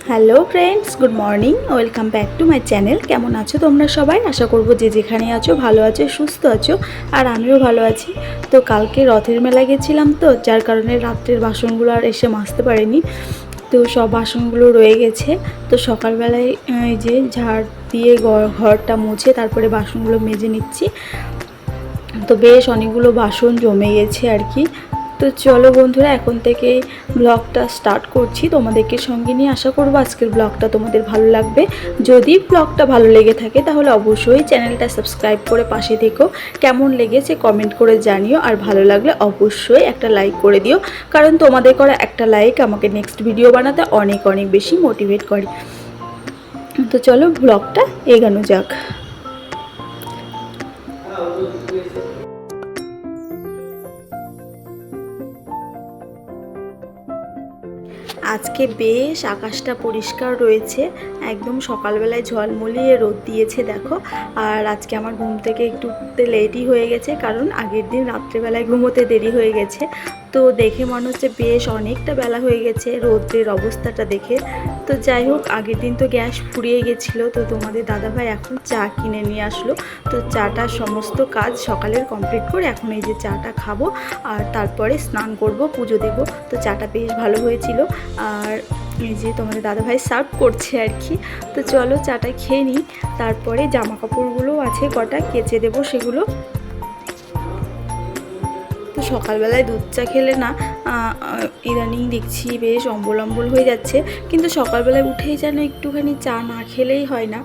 Hello friends, good morning, welcome back to my channel. কেমন আছো তোমরা সবাই? আশা করবো যে যেখানে আছো ভালো আছো, সুস্থ আছো, আর আমিও ভালো আছি। তো কালকে রথের মেলায় গেছিলাম, তো যার কারণে রাত্রের বাসনগুলো আর এসে মাজতে পারিনি। তো সব বাসনগুলো রয়ে গেছে। তো সকালবেলায় এই যে ঝাড় দিয়ে ঘরটা মুছে তারপরে বাসনগুলো মেজে নিচ্ছি। তো বেশ অনেকগুলো বাসন জমে গেছে আর কি। তো চলো বন্ধুরা, এখন থেকে ব্লগটা স্টার্ট করছি তোমাদেরকে সঙ্গে নিয়ে। আশা করবো আজকের ব্লগটা তোমাদের ভালো লাগবে। যদি ব্লগটা ভালো লেগে থাকে তাহলে অবশ্যই চ্যানেলটা সাবস্ক্রাইব করে পাশে থেকো। কেমন লেগেছে কমেন্ট করে জানিও, আর ভালো লাগলে অবশ্যই একটা লাইক করে দিও, কারণ তোমাদের করা একটা লাইক আমাকে নেক্সট ভিডিও বানাতে অনেক অনেক বেশি মোটিভেট করে। তো চলো ব্লগটা এগোনো যাক। আজকে বেশ আকাশটা পরিষ্কার রয়েছে, একদম সকালবেলায় ঝলমলিয়ে রোদ দিয়েছে দেখো। আর আজকে আমার ঘুম থেকে একটু উঠতে লেটই হয়ে গেছে, কারণ আগের দিন রাত্রেবেলায় ঘুমোতে দেরি হয়ে গেছে। তো দেখে মনে হচ্ছে বেশ অনেকটা বেলা হয়ে গেছে রোদ্রের অবস্থাটা দেখে। তো যাই হোক, আগের দিন তো গ্যাস ফুরিয়ে গেছিলো, তো তোমাদের দাদাভাই এখন চা কিনে নিয়ে আসলো। তো চাটা সমস্ত কাজ সকালের কমপ্লিট করে এখন এই যে চাটা খাবো, আর তারপরে স্নান করব, পুজো দেব। তো চাটা বেশ ভালো হয়েছিল। আর এই যে তোমাদের দাদাভাই সার্ভ করছে আর কি। তো চলো চাটা খেয়ে নিই, তারপরে জামা কাপড়গুলোও আছে কটা, কেচে দেবো সেগুলো। তো সকালবেলায় দুধ চা খেলে না ইদানিং দেখছি বেশ অম্বল অম্বল হয়ে যাচ্ছে, কিন্তু সকালবেলায় উঠেই যেন একটুখানি চা না খেলেই হয় না,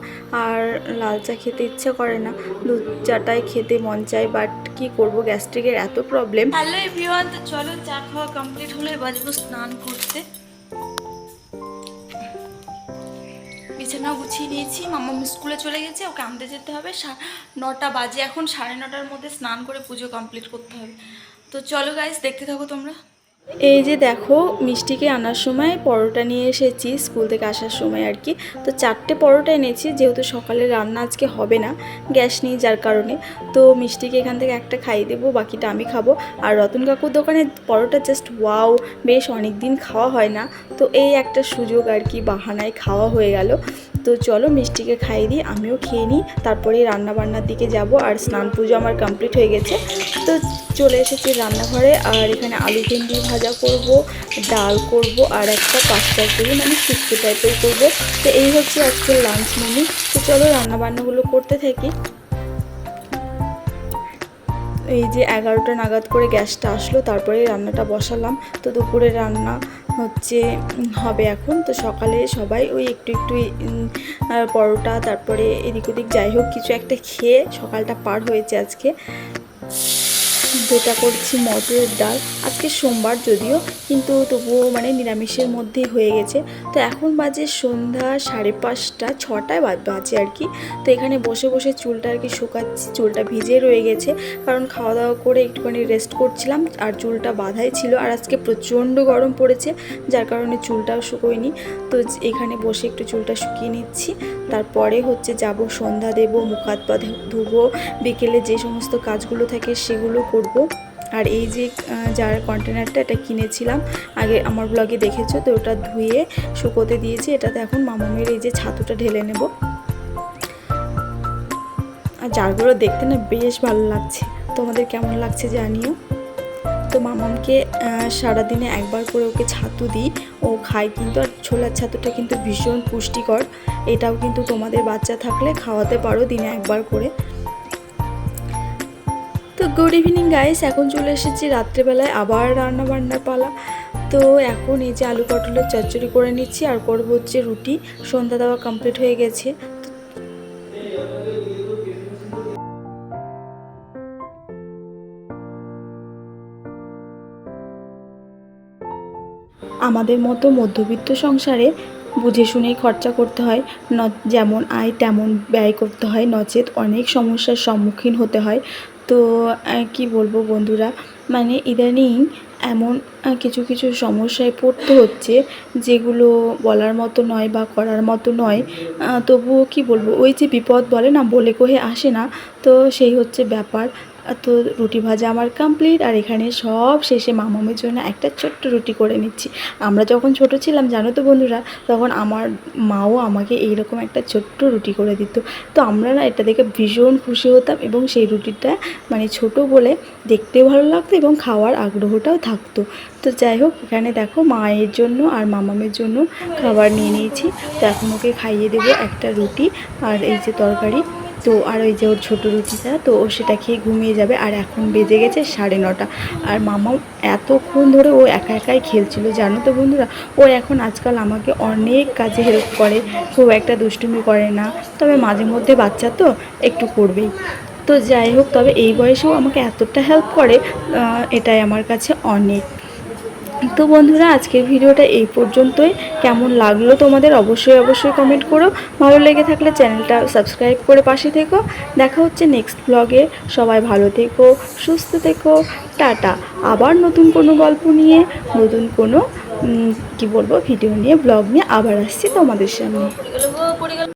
আর লাল চা খেতে ইচ্ছা করে না, দুধ চাটাই খেতে মন চায়। বাট কি করব, গ্যাস্ট্রিকের এত প্রবলেম। হ্যালো এভরিওয়ান, তো চলো চা খাওয়া কমপ্লিট হলে বাজবো স্নান করতে। বিছানা গুছিয়ে নিয়েছি, মাম্মা স্কুলে চলে গেছে, ওকে আনতে যেতে হবে। 9টা বাজে এখন, 9:30টার মধ্যে স্নান করে পুজো কমপ্লিট করতে হবে। তো চলো গাইস, দেখতে থাকো তোমরা। এই যে দেখো, মিষ্টিকে আনার সময় পরোটা নিয়ে এসেছি, স্কুল থেকে আসার সময় আর কি। তো 4টে পরোটা এনেছি, যেহেতু সকালে রান্না আজকে হবে না, গ্যাস নেই যার কারণে। তো মিষ্টিকে এখান থেকে একটা খাইয়ে দেবো, বাকিটা আমি খাবো। আর রতন কাকুর দোকানে পরোটা জাস্ট ওয়াও, বেশ অনেক দিন খাওয়া হয় না, তো এই একটা সুযোগ আর কি, বাহানায় খাওয়া হয়ে গেল। তো চলো মিষ্টিকে খাইয়ে দিই, আমিও খেয়ে নিই, তারপরে রান্নাবান্নার দিকে যাব। আর স্নান পুজো আমার কমপ্লিট হয়ে গেছে। তো চলে এসেছি রান্নাঘরে, আর এখানে আলু ভেন্ডি ভাজা করব, ডাল করব, আর একটা পাস্তা করি, মানে শুক্তো টাইপের করব। তো এই হচ্ছে আজকের লাঞ্চ মেনু। তো চলো রান্নাবান্নাগুলো করতে থাকি। এই যে 11টা নাগাদ করে গ্যাসটা আসলো, তারপরে রান্নাটা বসালাম। তো দুপুরে রান্না হবে এখন। তো সকালে সবাই ওই একটু একটু পরোটা, তারপরে এদিক ওদিক যাই হোক কিছু একটা খেয়ে সকালটা পার হয়েছে আজকে। যেটা করছি মটরের ডাল, আজকে সোমবার যদিও, কিন্তু তবুও মানে নিরামিষের মধ্যেই হয়ে গেছে। তো এখন বাজে সন্ধ্যা 5:30, 6টায় বাজে আর কি। তো এখানে বসে বসে চুলটা আর কি শুকাচ্ছি, চুলটা ভিজে রয়ে গেছে, কারণ খাওয়া দাওয়া করে একটুখানি রেস্ট করছিলাম, আর চুলটা বাঁধাই ছিল। আর আজকে প্রচণ্ড গরম পড়েছে, যার কারণে চুলটাও শুকোয়নি। তো এখানে বসে একটু চুলটা শুকিয়ে নিচ্ছি, তারপরে যাব সন্ধ্যা দেব, মুখ হাত পা ধুবো, বিকেলে যে সমস্ত কাজগুলো থাকে সেগুলো করব। আর এই যে যার কন্টেনারটা, এটা কিনেছিলাম আগে, আমার ব্লগে দেখেছো, তো ওটা ধুয়ে শুকোতে দিয়েছি। এটাতে এখন মামামের এই যে ছাতুটা ঢেলে নেব। আর জারগুলো দেখতে না বেশ ভালো লাগছে, তোমাদের কেমন লাগছে জানিও। তো মামামকে সারাদিনে একবার করে ওকে ছাতু দিই, ও খায় কিন্তু। আর ছোলার ছাতুটা কিন্তু ভীষণ পুষ্টিকর, এটাও কিন্তু তোমাদের বাচ্চা থাকলে খাওয়াতে পারো দিনে একবার করে। তো গুড ইভিনিং গাইস, এখন চলে এসেছি রাত্রেবেলায় আবার রান্নাবান্নার পালা। তো এখন এই যে আলু পটলের চচ্চড়ি করে নিচ্ছি, আর করবো হচ্ছে রুটি। সন্ধ্যা দেওয়া কমপ্লিট হয়ে গেছে। আমাদের মতো মধ্যবিত্ত সংসারে বুঝে শুনেই খরচা করতে হয়, যেমন আয় তেমন ব্যয় করতে হয়, নচেত অনেক সমস্যার সম্মুখীন হতে হয়। তো কি বলবো বন্ধুরা, মানে ইদানিং এমন কিছু কিছু সমস্যায় পড়তে হচ্ছে, যেগুলো বলার মতো নয় বা করার মতো নয়। তবুও কি বলবো, ওই যে বিপদ বলে না, বলে কহে আসে না, তো সেই হচ্ছে ব্যাপার। তো রুটি ভাজা আমার কমপ্লিট। আর এখানে সব শেষে মামামের জন্য একটা ছোট্ট রুটি করে নিচ্ছি। আমরা যখন ছোট ছিলাম জানো তো বন্ধুরা, তখন আমার মাও আমাকে এইরকম একটা ছোট্ট রুটি করে দিত। তো আমরা না এটা দেখে ভীষণ খুশি হতাম, এবং সেই রুটিটা মানে ছোট বলে দেখতেও ভালো লাগতো এবং খাওয়ার আগ্রহটাও থাকতো। তো যাই হোক, এখানে দেখো মায়ের জন্য আর মামামের জন্য খাবার নিয়ে নিয়েছি। তো এখন ওকে খাইয়ে দেবো একটা রুটি আর এই যে তরকারি। তো আর ওই যে ওর ছোটো রুটিটা, তো ও সেটা খেয়ে ঘুমিয়ে যাবে। আর এখন বেজে গেছে 9:30। আর মামা এতক্ষণ ধরে ও একা একাই খেলছিল জানো তো বন্ধুরা। ও এখন আজকাল আমাকে অনেক কাজে হেল্প করে, খুব একটা দুষ্টুমি করে না, তবে মাঝে মধ্যে বাচ্চা তো একটু করবেই। তো যাই হোক, তবে এই বয়সেও আমাকে এতটা হেল্প করে, এটাই আমার কাছে অনেক। তো বন্ধুরা, আজকের ভিডিওটা এই পর্যন্তই। কেমন লাগলো তোমাদের অবশ্যই কমেন্ট করো। ভালো লেগে থাকলে চ্যানেলটা সাবস্ক্রাইব করে পাশে থেকো। দেখা হচ্ছে নেক্সট ব্লগে। সবাই ভালো থেকো, সুস্থ থেকো, টাটা। আবার নতুন কোনো গল্প নিয়ে, নতুন কোনো ভিডিও নিয়ে, ব্লগ নিয়ে আবার আসছি তোমাদের সামনে।